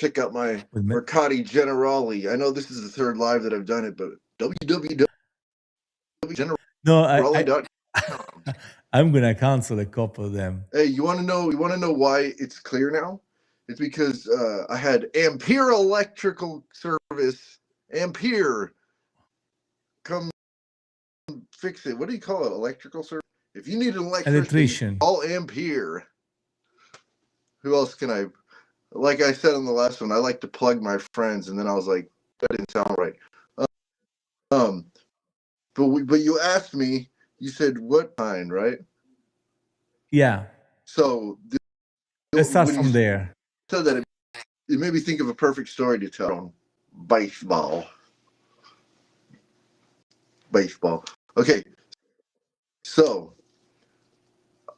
check out my With me? Mercati Generali. I know this is the third live that I've done it, but No, www.generali.com. I'm gonna cancel a couple of them. Hey, you want to know? You want to know why it's clear now? It's because I had Ampere Electrical Service. Ampere, come fix it. What do you call it? Electrical service. If you need an electrician, Electrician. call Ampere. Who else can I? Like I said on the last one, I like to plug my friends, and then I was like, that didn't sound right. Um, but you asked me. You said what kind, right? Yeah. So Let's start when you from there. said that, it made me think of a perfect story to tell on baseball. Baseball. Okay, so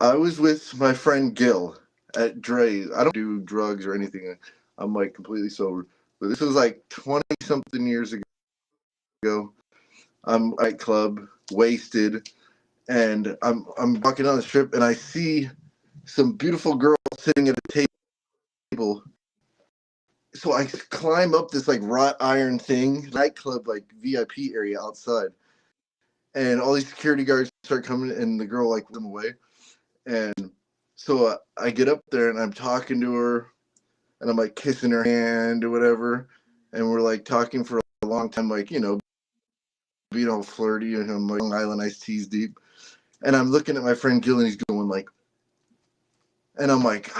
I was with my friend Gil at Dre's. I don't do drugs or anything. I'm like completely sober. But this was like 20 something years ago. I'm at club, wasted, and I'm walking down the strip and I see some beautiful girl sitting at a table. So I climb up this like wrought iron thing, nightclub like VIP area outside. And all these security guards start coming and the girl like them away. And so I get up there and I'm talking to her and I'm like kissing her hand or whatever. And we're like talking for a long time, like, being all flirty and I'm like Long Island iced teas deep. And I'm looking at my friend Gil and he's going like, and I'm like,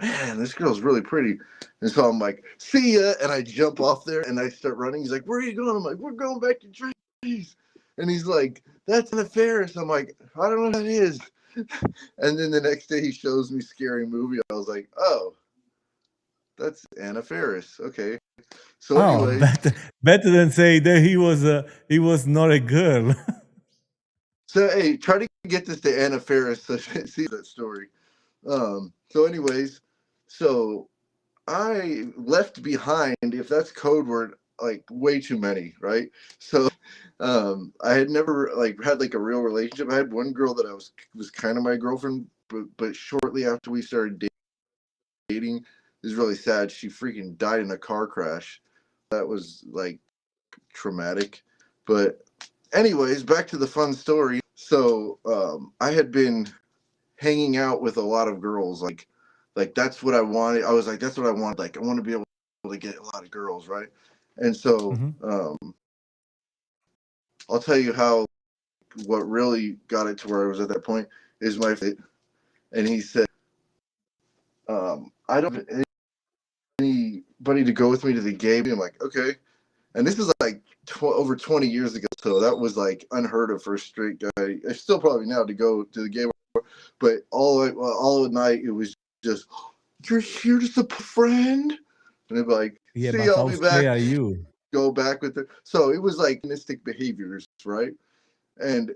man, this girl's really pretty. And so I'm like, see ya. And I jump off there and I start running. He's like, where are you going? I'm like, we're going back to Dre's. And he's like, that's Anna Faris. I'm like, I don't know what that is. And then the next day he shows me Scary Movie. I was like, oh, that's Anna Faris. Okay. So Oh, anyways, better than say that he was not a girl. so hey, try to get this to Anna Faris so she sees that story. So anyways, so I left behind, if that's code word, like way too many, right? So I had never like had like a real relationship. I had one girl that I was kind of my girlfriend, but shortly after we started dating, it was really sad. She freaking died in a car crash. That was like traumatic. But anyways, back to the fun story. So I had been hanging out with a lot of girls, like that's what I wanted. I was like, that's what I want. Like I want to be able to get a lot of girls, right? And so Hmm. I'll tell you how what really got it to where I was at that point is my fit. And he said, I don't have anybody to go with me to the game. I'm like, okay. And this is like over 20 years ago, so that was like unheard of for a straight guy. It's still probably now to go to the game, but all night it was just, you're here to support a friend, and they'd be like, Yeah, see, but I'll how be straight back. are you? Go back with it. So it was like mystic behaviors, right? And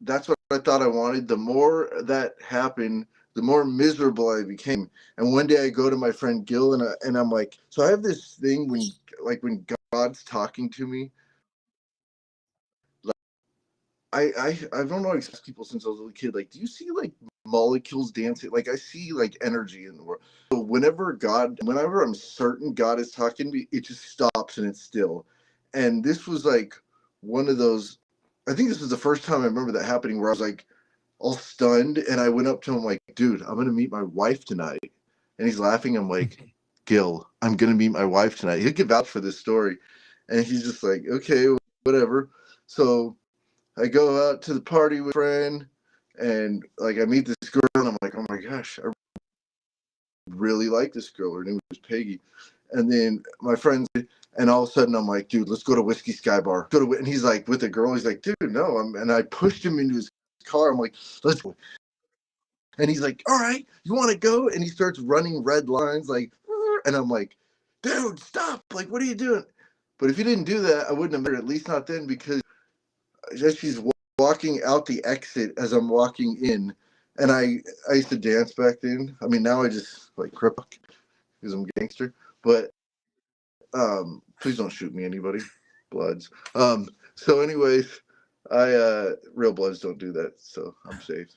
that's what I thought I wanted. The more that happened, the more miserable I became. And one day I go to my friend Gil and I'm like, so I have this thing when God's talking to me, like I don't know, ask people since I was a little kid, like, do you see like molecules dancing? Like I see like energy in the world. So whenever I'm certain God is talking to me, it just stops and it's still. And this was like one of those. I think this was the first time I remember that happening where I was like all stunned, and I went up to him like, "Dude, I'm gonna meet my wife tonight," and he's laughing. I'm like, "Gil, I'm gonna meet my wife tonight." He'll give vouch for this story, and he's just like, "Okay, whatever." So I go out to the party with a friend, and like I meet this girl, and I'm like, "Oh my gosh, I really like this girl." Her name was Peggy, and then my friends, and all of a sudden I'm like, "Dude, let's go to Whiskey Sky Bar." And he's like, with the girl, he's like, "Dude, no." And I pushed him into his car. I'm like, "Let's go." And he's like, "All right, you want to go?" And he starts running red lines, like, and I'm like, "Dude, stop! Like, what are you doing?" But if he didn't do that, I wouldn't have met her, at least not then, because as she's walking out the exit as I'm walking in, and I used to dance back then. I mean, now I just like crip because I'm a gangster. But please don't shoot me, anybody. Bloods. So anyways, I real bloods don't do that, so I'm safe.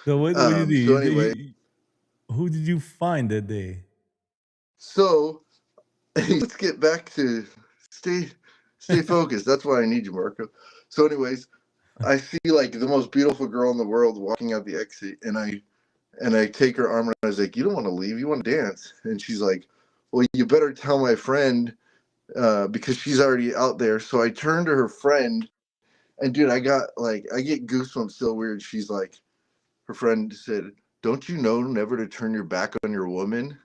So what you So did? anyway, Who did you find that day? So let's get back to stay focused. That's why I need you, Marco. So, anyways, I see like the most beautiful girl in the world walking out the exit, and I take her arm and I was like, "You don't want to leave. You want to dance." And she's like, "Well, you better tell my friend because she's already out there." So I turned to her friend, and dude, I get goosebumps so weird. She's like, her friend said, "Don't you know never to turn your back on your woman?"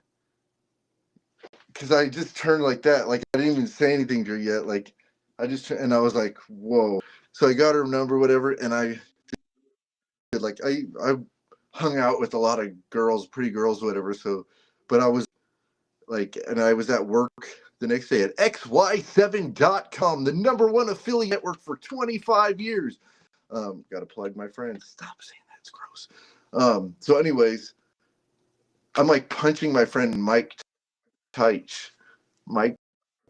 Because I just turned like that. Like, I didn't even say anything to her yet. Like, I just, and I was like, whoa. So I got her number, whatever. And I hung out with a lot of girls, pretty girls, whatever. So, but I was like, and I was at work the next day at xy7.com, the #1 affiliate network for 25 years. Got to plug my friends. Stop saying that. It's gross. So anyways, I'm like punching my friend Mike Teich. Mike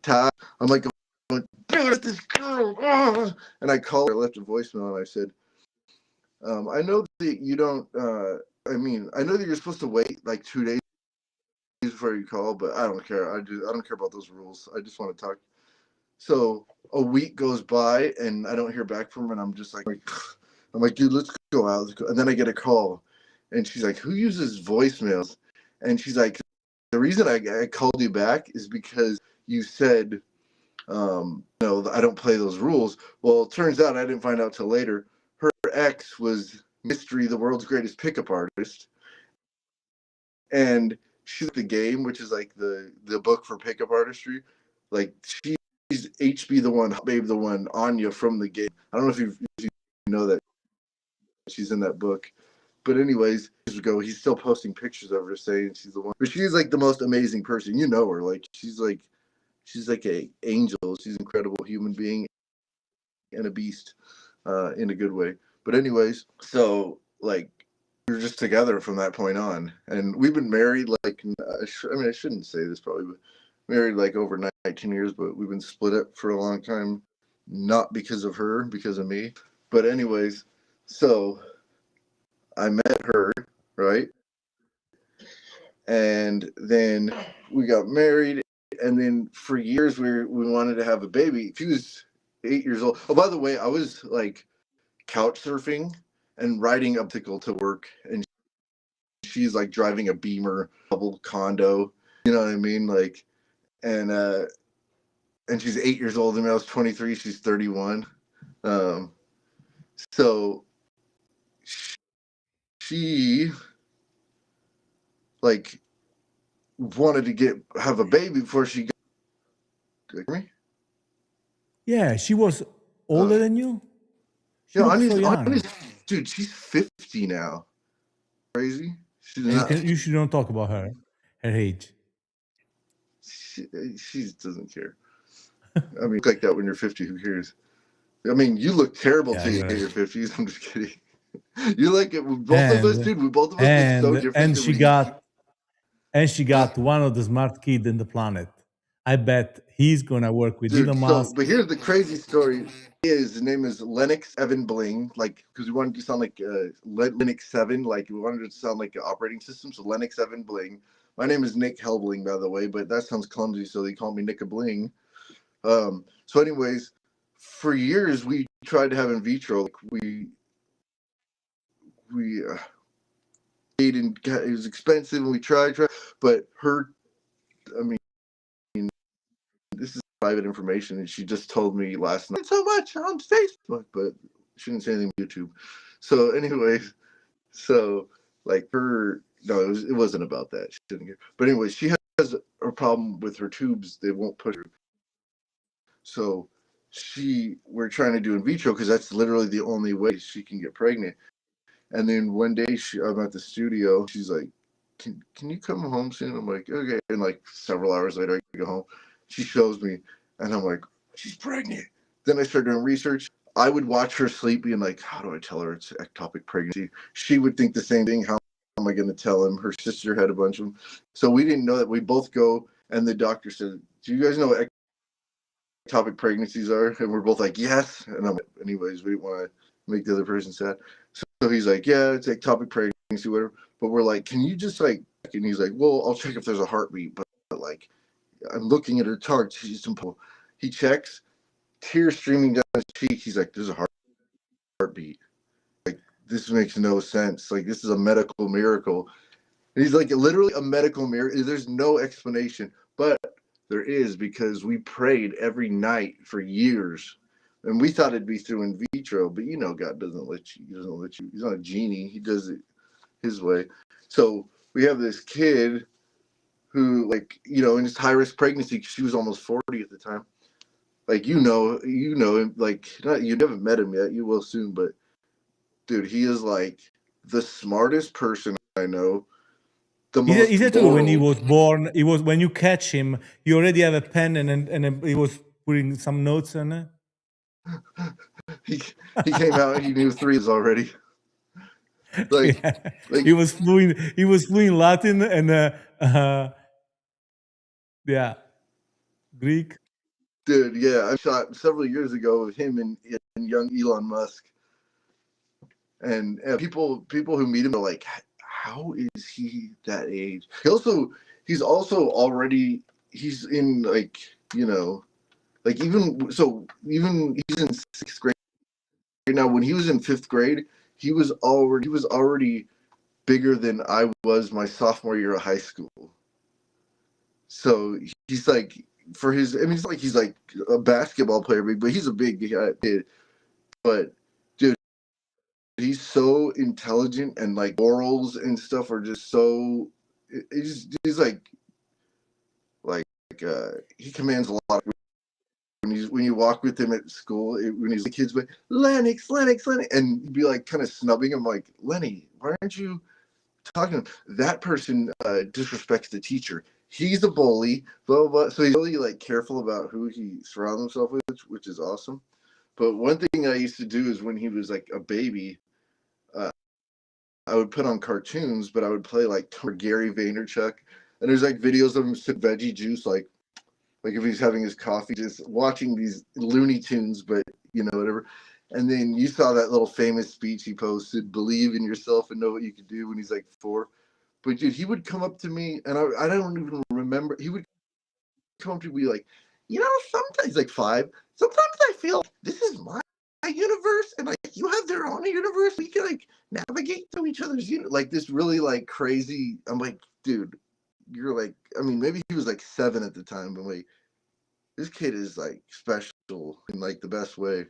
Teich. I'm like, dude, it's this girl. And I called her, left a voicemail, and I said, I know that you don't, I know that you're supposed to wait like 2 days before you call, but I don't care. I don't care about those rules. I just want to talk. So a week goes by and I don't hear back from her, and I'm just like, I'm like, dude, let's go out. And then I get a call, and she's like, who uses voicemails? And she's like, the reason I called you back is because you said, I don't play those rules. Well, it turns out I didn't find out till later. Her ex was Mystery, the world's greatest pickup artist, and she's the game, which is like the book for pickup artistry. Like, she's HB the one, Babe the one, Anya from the game. I don't know if you know that she's in that book. But anyways, he's still posting pictures of her saying she's the one. But she's like the most amazing person. You know her. Like, she's like a angel. She's an incredible human being and a beast in a good way. But anyways, so like we were just together from that point on, and we've been married like I shouldn't say this probably, but married like over 19 years, but we've been split up for a long time, not because of her, because of me. But anyways, so I met her, right? And then we got married, and then for years we wanted to have a baby. She was 8 years old. Oh, by the way, I was like couch surfing and riding up to work, and she's like driving a Beamer double condo. You know what I mean? Like, and she's 8 years old, and I was 23. She's 31. So she like wanted to have a baby before she got me. Yeah, she was older than you. She looked so young. Dude, she's 50 now. Crazy. You should not talk about her age. She doesn't care. I mean, look like that when you're 50. Who cares? I mean, you look terrible till you hit your 50s. I'm just kidding. You like it. Both of us, dude. Both of us look so different. And she got one of the smart kids in the planet. I bet he's gonna work with Elon Musk. But here's the crazy story: his name is Lennox Evan Bling, like because we wanted to sound like Linux 7, like we wanted it to sound like an operating system. So Lennox Evan Bling. My name is Nick Hellbling, by the way, but that sounds clumsy, so they call me Nick a Bling. So, anyways, for years we tried to have in vitro. Like we and it was expensive, and we tried, but her, I mean, this is private information, and she just told me last night so much on Facebook, but she didn't say anything on YouTube. So, anyways, like her, no, it wasn't about that. She didn't get, but anyway, she has a problem with her tubes; they won't push her. So we're trying to do in vitro because that's literally the only way she can get pregnant. And then one day I'm at the studio. She's like, can you come home soon? I'm like, okay. And like several hours later, I go home. She shows me, and I'm like, she's pregnant. Then I started doing research. I would watch her sleep, being like, how do I tell her it's ectopic pregnancy? She would think the same thing. How am I going to tell him? Her sister had a bunch of them. So we didn't know that. We both go, and the doctor said, do you guys know what ectopic pregnancies are? And we're both like, yes. And I'm like, anyways, we didn't want to make the other person sad. So he's like, yeah, it's ectopic pregnancy, whatever. But we're like, can you just like, and he's like, well, I'll check if there's a heartbeat, but like, I'm looking at her chart. He checks, tears streaming down his cheek. He's like, "There's a heartbeat. Like, this makes no sense. Like, this is a medical miracle." And he's like, literally a medical miracle. There's no explanation, but there is, because we prayed every night for years, and we thought it'd be through in vitro. But you know, God doesn't let you. He doesn't let you. He's not a genie. He does it his way. So we have this kid who, like, you know, in his high risk pregnancy, she was almost 40 at the time. Like, you know him. Like, not, you haven't met him yet. You will soon, but dude, he is like the smartest person I know. The most Is it true when he was born? He was, when you catch him, you already have a pen and he was putting some notes on it. he came out. He knew threes already. Like, yeah. He was fluent Latin and yeah, Greek. Dude, yeah, I shot several years ago of him and young Elon Musk, and people who meet him are like, how is he that age? He's also already, he's in, like, you know, like, even he's in 6th grade now. When he was in 5th grade, he was already bigger than I was my sophomore year of high school. So he's like, for his, I mean, it's like he's like a basketball player, but he's a big kid. But dude, he's so intelligent, and like morals and stuff are just so. He's like he commands a lot. When you walk with him at school, when he's the kids, but Lennox, and you'd be like kind of snubbing him, like, Lenny, why aren't you talking to him? That person disrespects the teacher. He's a bully, blah, blah, blah. So he's really like careful about who he surrounds himself with, which is awesome. But one thing I used to do is, when he was like a baby, I would put on cartoons, but I would play like Gary Vaynerchuk, and there's like videos of him sip veggie juice, like if he's having his coffee, just watching these Looney Tunes, but you know, whatever. And then you saw that little famous speech he posted, "Believe in yourself and know what you can do," when he's like 4. But dude, he would come up to me, and I don't even remember. He would come up to me like, you know, sometimes, like 5. Sometimes I feel this is my universe, and like you have their own universe. We can like navigate through each other's like this really like crazy. I'm like, dude, you're like, I mean, maybe he was like 7 at the time, but like, this kid is like special in like the best way,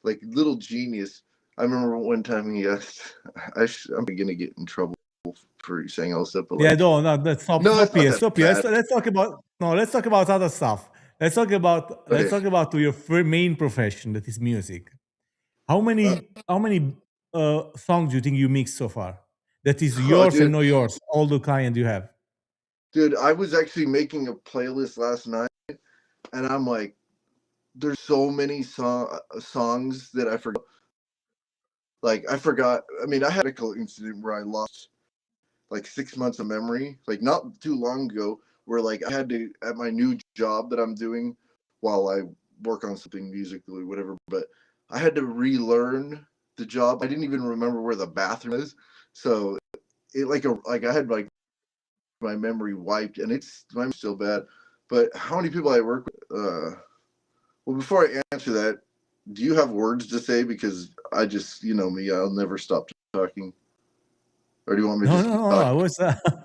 like little genius. I remember one time he asked, I'm gonna get in trouble for saying all this stuff, but yeah, like, no, stop here. Let's talk about other stuff. Let's talk about your main profession, that is music. How many songs do you think you mixed so far? That is yours and not yours, all the clients you have. Dude, I was actually making a playlist last night, and I'm like, there's so many songs that I forgot. Like, I forgot. I mean, I had a medical incident where I lost like 6 months of memory, like not too long ago, where like I had to, at my new job that I'm doing while I work on something musically, whatever, but I had to relearn the job. I didn't even remember where the bathroom is. So it like I had like my memory wiped, and I'm still bad. But how many people I work with? Well, before I answer that, do you have words to say? Because I just, you know me, I'll never stop talking. Or do you want me to just No. I was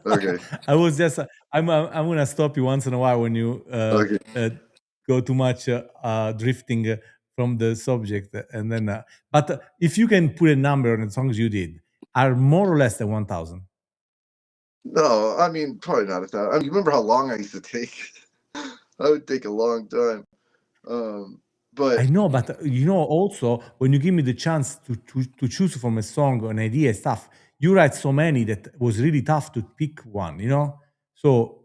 okay. I was just I'm gonna stop you once in a while when you go too much drifting from the subject, and then. But if you can put a number on the songs you did, are more or less than 1,000. No, I mean, probably not 1,000. I mean, you remember how long I used to take? I would take a long time. But I know, but you know, also when you give me the chance to choose from a song, an idea, and stuff, you write so many that was really tough to pick one. You know, so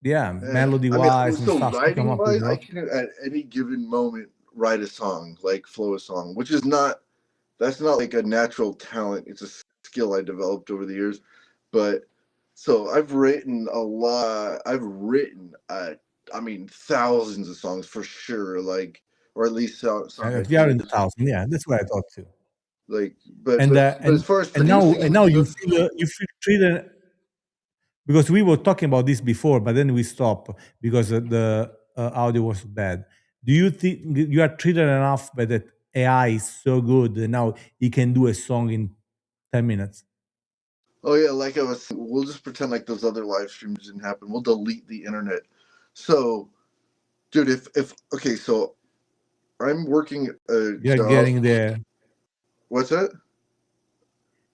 yeah, melody wise and so stuff, you come writing up with wise, a I lot. can at any given moment write a song, like flow a song, which is not, that's not like a natural talent. It's a skill I developed over the years. But so I've written a lot. I've written, I mean, thousands of songs for sure. Like, or at least songs I We are in the finished. thousand, yeah. That's what I thought too. Like, And but as far as and now producing, you feel treated because we were talking about this before, but then we stopped because the audio was bad. Do you think you are treated enough by that AI is so good that now he can do a song in 10 minutes? Oh yeah, like I was. We'll just pretend like those other live streams didn't happen. We'll delete the internet. So, dude, if okay, so I'm working a You're job. getting there. What's that?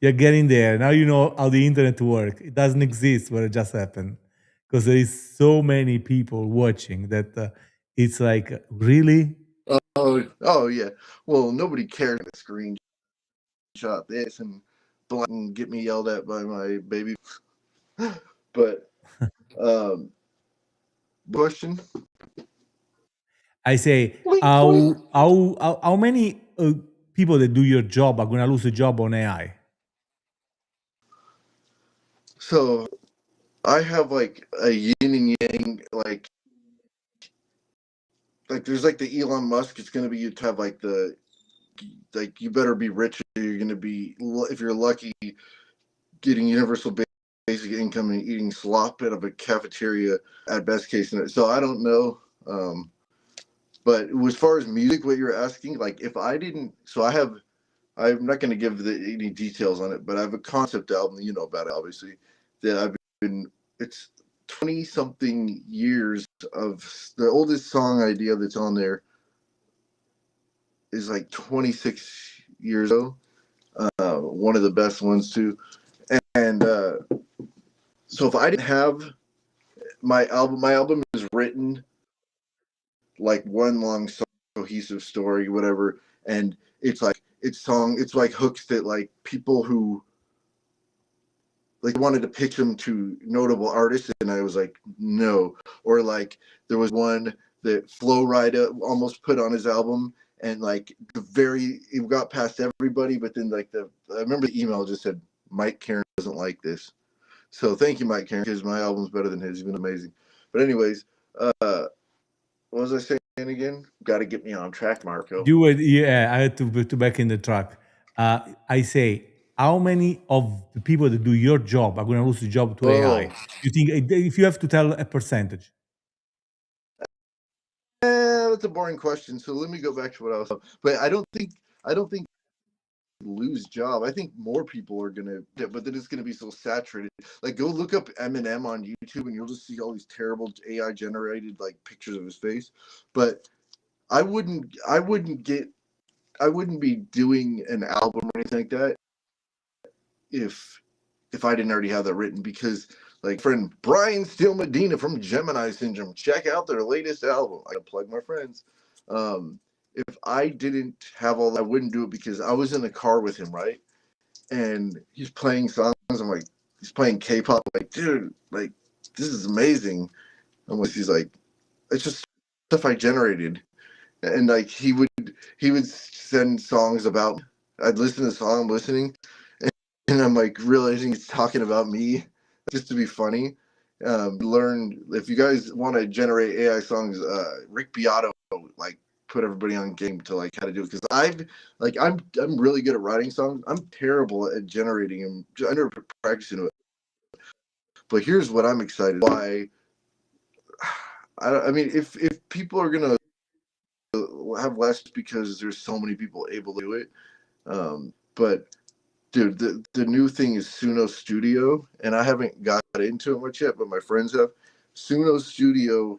You're getting there. Now you know how the internet works. It doesn't exist, but it just happened. Because there is so many people watching that it's like, really? Oh yeah. Well, nobody cares. A screenshot this and get me yelled at by my baby. But question. I say, Blink, blink. how many people that do your job are going to lose a job on AI? So I have like a yin and yang. Like there's like the Elon Musk. It's gonna be you have like you better be rich. Or you're gonna be, if you're lucky, getting universal basic income and eating slop out of a cafeteria at best case. So I don't know. But as far as music, what you're asking, like if I didn't, I'm not going to give any details on it, but I have a concept album, you know about it, obviously, that it's 20 something years of the oldest song idea that's on there is like 26 years ago. One of the best ones too. And so if I didn't have my album is written like one long cohesive story, whatever, and it's like hooks that like people who like wanted to pitch them to notable artists, and I was like, no. Or like there was one that Flo Rida almost put on his album, and like it got past everybody, but then I remember the email just said Mike Karen doesn't like this. So thank you, Mike Karen, because my album's better than his. He's been amazing. But anyways, what was I saying again? Got to get me on track, Marco. Yeah, I had to back in the truck. I say, how many of the people that do your job are going to lose the job to AI? You think if you have to tell a percentage? That's a boring question. So let me go back to what I was. But I don't think lose job. I think more people are gonna, but then it's gonna be so saturated. Like go look up Eminem on YouTube, and you'll just see all these terrible AI generated like pictures of his face. But I wouldn't be doing an album or anything like that if I didn't already have that written, because like friend Brian Steele Medina from Gemini Syndrome, check out their latest album. I gotta plug my friends. If I didn't have all that, I wouldn't do it, because I was in the car with him, right? And he's playing songs. I'm like, he's playing K-pop. I'm like, dude, like this is amazing. And he's like, it's just stuff I generated. And like he would send songs about. I'd listen to the song I'm listening, and I'm like realizing he's talking about me just to be funny. Learn, if you guys want to generate AI songs, Rick Beato like put everybody on game to like how to do it, because I'm really good at writing songs. I'm terrible at generating them. I never practicing it. But here's what I'm excited why. I mean, if people are gonna have less because there's so many people able to do it, but dude, the new thing is Suno Studio, and I haven't got into it much yet, but my friends have. Suno Studio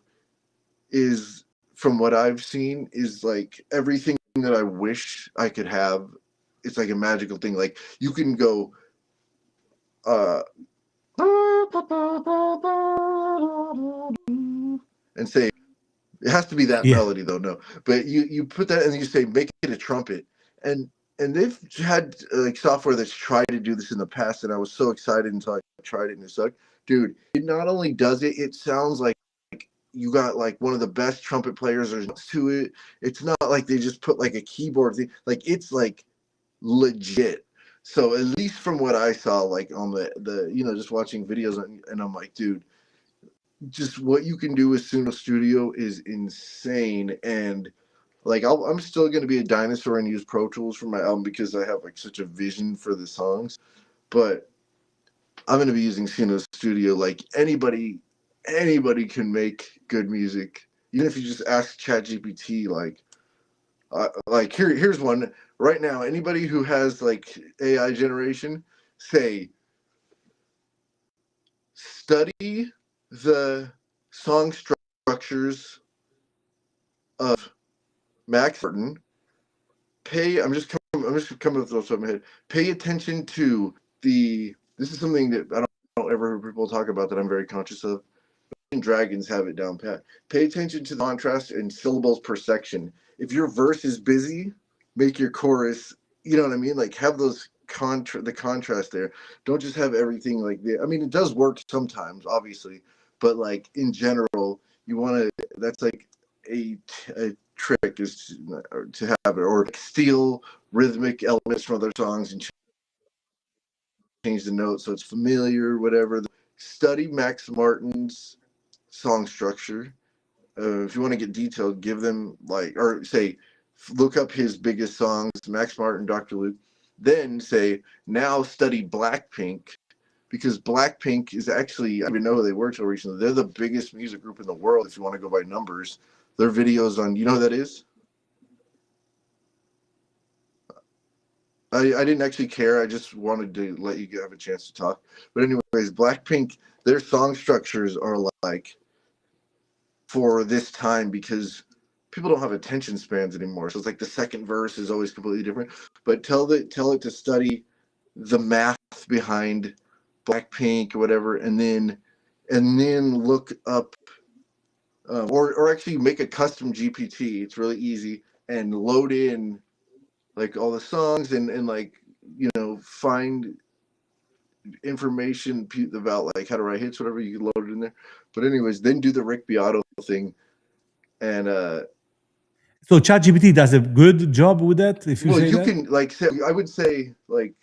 is, from what I've seen, is like everything that I wish I could have. It's like a magical thing. Like you can go, and say it has to be that Yeah. melody though. No, but you put that and you say make it a trumpet, and they've had like software that's tried to do this in the past, and I was so excited until I tried it and it sucked. Dude, it not only does it, it sounds like you got like one of the best trumpet players to it. It's not like they just put like a keyboard thing. Like it's like legit. So at least from what I saw, like on the just watching videos, and I'm like, dude, just what you can do with Suno Studio is insane. And like I'm still gonna be a dinosaur and use Pro Tools for my album because I have like such a vision for the songs. But I'm going to be using Sino Studio. Like anybody can make good music. Even if you just ask ChatGPT, like here's one right now. Anybody who has like AI generation, say study the song structures of Max Martin. I'm just coming off the top of my head. Pay attention to this is something that I don't ever hear people talk about that I'm very conscious of. Dragons have it down pat. Pay attention to the contrast and syllables per section. If your verse is busy, make your chorus, you know what I mean? Like have those the contrast there. Don't just have everything like that. I mean, it does work sometimes, obviously, but like in general, you want to. That's like a trick is to have it or steal rhythmic elements from other songs and change the notes so it's familiar, whatever. Study Max Martin's song structure. If you want to get detailed, give them like, or say, look up his biggest songs, Max Martin, Dr. Luke. Then say, now study Blackpink, because Blackpink is actually, I didn't even know who they were till recently. They're the biggest music group in the world if you want to go by numbers. Their videos on, you know who that is? I didn't actually care. I just wanted to let you have a chance to talk. But anyways, Blackpink, their song structures are like for this time because people don't have attention spans anymore. So it's like the second verse is always completely different. But tell it to study the math behind Blackpink or whatever, and then look up or actually make a custom GPT. It's really easy and load in like all the songs and like find information about like how to write hits, whatever, you can load it in there. But anyways, then do the Rick Beato thing. And so ChatGPT does a good job with that. If you well, say you that? can like say, I would say like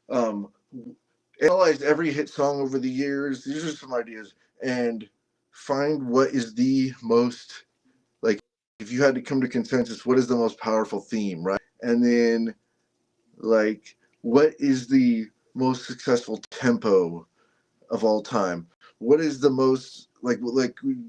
analyze every hit song over the years. These are some ideas and find what is the most, like, if you had to come to consensus, what is the most powerful theme, right? And then like what is the most successful tempo of all time? What is the most like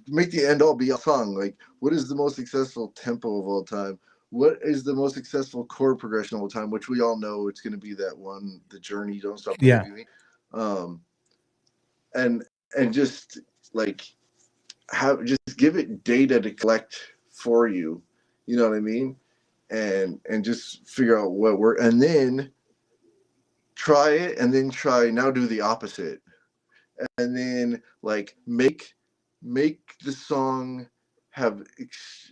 make the end all be all song? Like what is the most successful tempo of all time? What is the most successful chord progression of all time? Which we all know it's going to be that one, The Journey, Don't Stop Yeah. Believing Me. And just like just give it data to collect for you. You know what I mean? And just figure out what works, and then try it, and then now do the opposite, and then like make the song have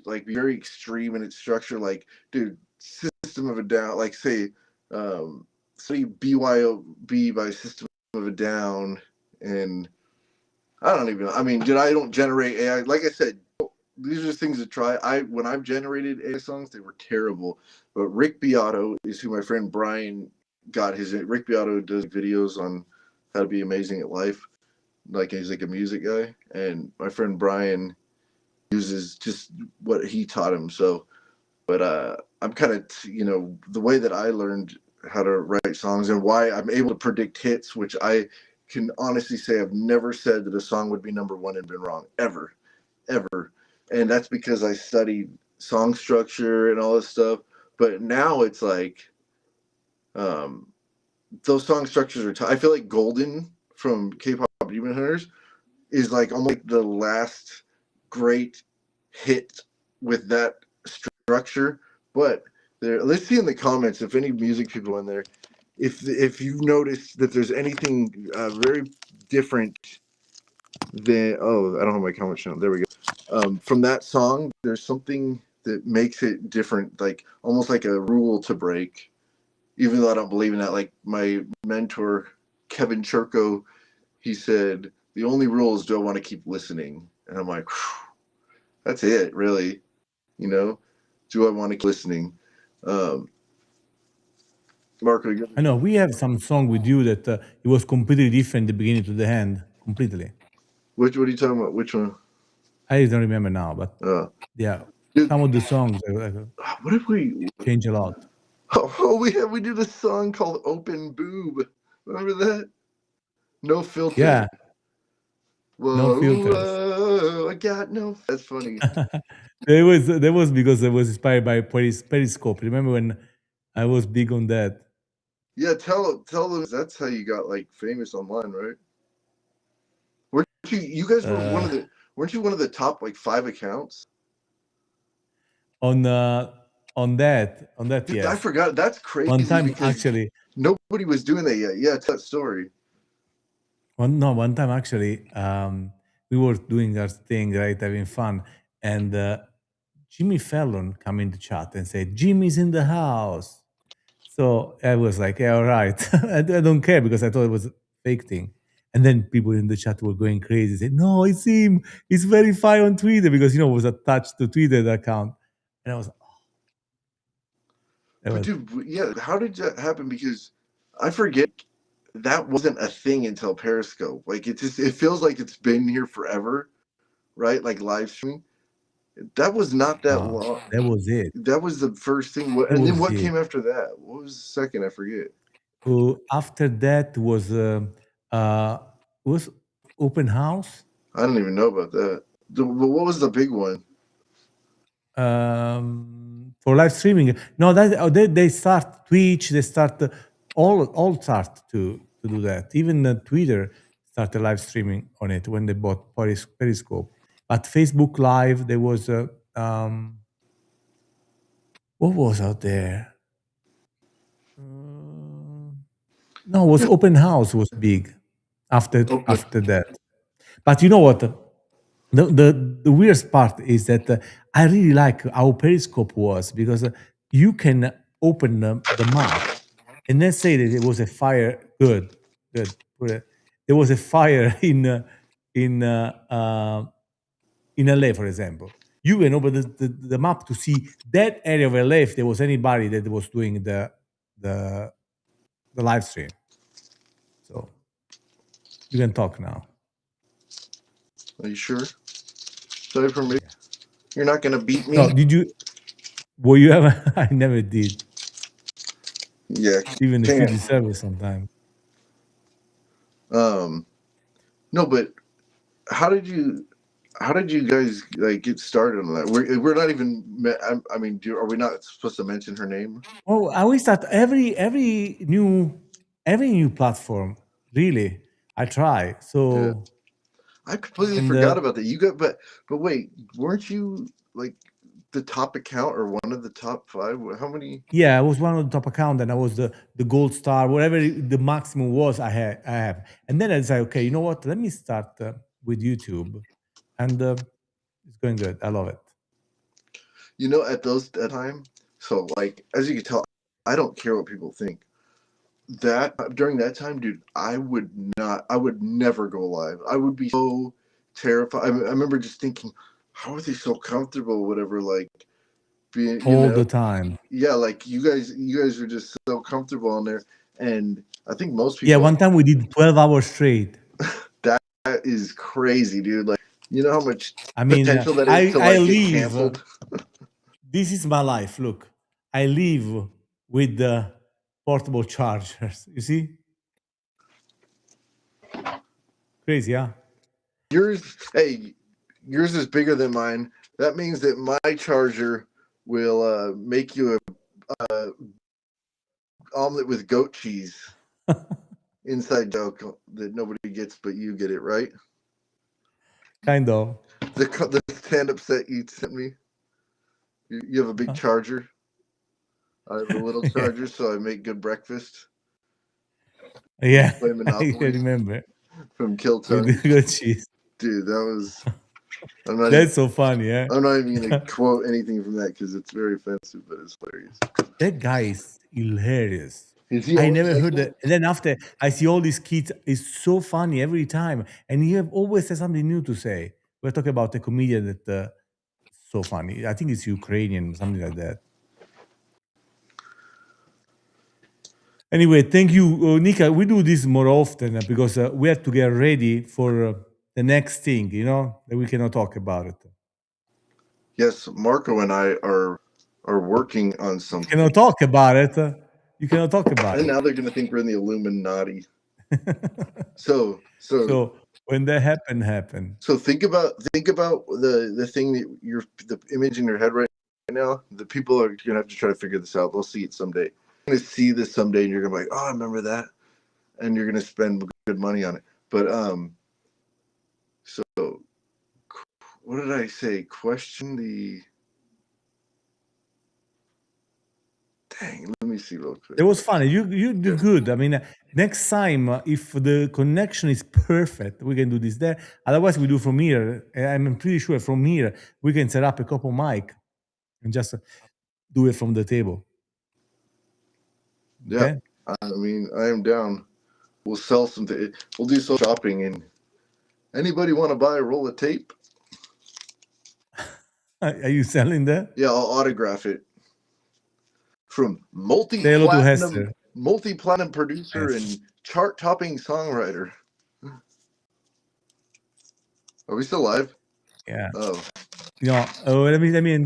like very extreme in its structure. Like, dude, System of a Down, like say BYOB by System of a Down, and I mean, dude, I don't generate AI. Like I said, these are things to try. When I've generated AI songs, they were terrible. But Rick Beato is who my friend Brian got his. Rick Beato does videos on how to be amazing at life. Like he's like a music guy, and my friend Brian uses just what he taught him. So, but I'm kind of the way that I learned how to write songs and why I'm able to predict hits, which I can honestly say I've never said that a song would be number one and been wrong ever. And that's because I studied song structure and all this stuff. But now it's like those song structures are I feel like Golden from K-pop Demon Hunters is like almost like the last great hit with that structure. But let's see in the comments if any music people in there, if you've noticed that there's anything very different than I don't have my comment shown. There we go. From that song, there's something that makes it different, like almost like a rule to break. Even though I don't believe in that, like my mentor Kevin Churko, he said the only rule is do I want to keep listening, and I'm like, that's it, really. Do I want to keep listening? Mark, I know we have some song with you that it was completely different the beginning to the end, completely. What are you talking about? Which one? I don't remember now, but yeah, some of the songs what if we change a lot. Oh, we did a song called "Open Boob." Remember that? No filter. Yeah. Whoa, No filters. whoa, I got no. That's funny. That was because I was inspired by Periscope. Remember when I was big on that? Yeah, tell them that's how you got like famous online, right? Weren't you guys were one of the weren't you one of the top like 5 accounts? On that, Dude, yes. I forgot. That's crazy. One time because actually, nobody was doing that yet. Yeah, tell that story. one time actually, we were doing our thing, right, having fun, and Jimmy Fallon come in the chat and said, "Jimmy's in the house." So I was like, "Yeah, all right." I don't care because I thought it was a fake thing. And then people in the chat were going crazy, said, "No, it's him. He's verified on Twitter," because it was attached to Twitter account. And I was, But dude, yeah, how did that happen? Because I forget that wasn't a thing until Periscope. Like it feels like it's been here forever, right? Like live streaming. That was not that long. that was it. That was the first thing. And then what came after that? What was the second? I forget. After that was open house. I don't even know about that. What was the big one? For live streaming. No, they start Twitch. They start all start to do that. Even Twitter started live streaming on it when they bought Periscope. But Facebook Live, there was what was out there? No, it was open house was big after that. But you know what? The weirdest part is that I really like how Periscope was because you can open the map and let's say that it was a fire. Good. There was a fire in LA, for example. You can open the map to see that area of LA if there was anybody that was doing the live stream. So you can talk now. Are you sure? Sorry for me. You're not gonna beat me. No, did you? Were you ever? I never did. Yeah, even if you deserve it sometimes. No, but how did you guys like get started on that? We're not even. I mean, are we not supposed to mention her name? Oh, I always thought every new platform. Really, I try. So yeah. I completely forgot about that. You got, but wait, weren't you like the top account or one of the top 5? How many? Yeah, I was one of the top account, and I was the gold star, whatever the maximum was. I have, and then I said, okay, you know what? Let me start with YouTube, and it's going good. I love it. You know, at that time, so like as you can tell, I don't care what people think. That during that time, dude, I would never go live. I would be so terrified. I remember just thinking, how are they so comfortable? Whatever, like being all the time. Yeah, like you guys are just so comfortable on there, and I think most people. Yeah, one time we did 12 hours straight. That is crazy, dude. Like, you know how much potential that is to I like live, get canceled. This is my life. Look, I live with the portable chargers. You see? Crazy, yeah. Yours is bigger than mine. That means that my charger will make you a omelet with goat cheese. Inside joke that nobody gets, but you get it, right? Kind of. The stand-up set you sent me. You have a big charger. I have a little charger, so I make good breakfast. Yeah, I remember. From Kill Tony. With the goat cheese. Dude, that was. That's so funny, yeah. I'm not even gonna quote anything from that because it's very offensive, but it's hilarious. That guy is hilarious. I never heard that. And then after I see all these kids, it's so funny every time, and he always has something new to say. We're talking about a comedian that so funny. I think it's Ukrainian, something like that. Anyway, thank you, Nika. We do this more often because we have to get ready for the next thing, you know, that we cannot talk about it. Yes, Marco and I are working on something. You cannot talk about it. You cannot talk about and it. And now they're going to think we're in the Illuminati. So So when that happened. So think about the thing that the image in your head right now. The people are gonna have to try to figure this out. They'll see it someday. You're gonna see this someday, and you're gonna be like, "Oh, I remember that," and you're gonna spend good money on it. But so what did I say? Question the. Dang, let me see real quick. It was funny. You do good. I mean, next time, if the connection is perfect, we can do this there. Otherwise, we do from here. I'm pretty sure from here we can set up a couple mic and just do it from the table. Yeah, okay? I mean, I am down. We'll sell something. We'll do some shopping, and anybody want to buy a roll of tape? Are you selling that? Yeah, I'll autograph it. From multi-platinum producer and chart-topping songwriter. Are we still live? Yeah. Oh. No. Oh, let me end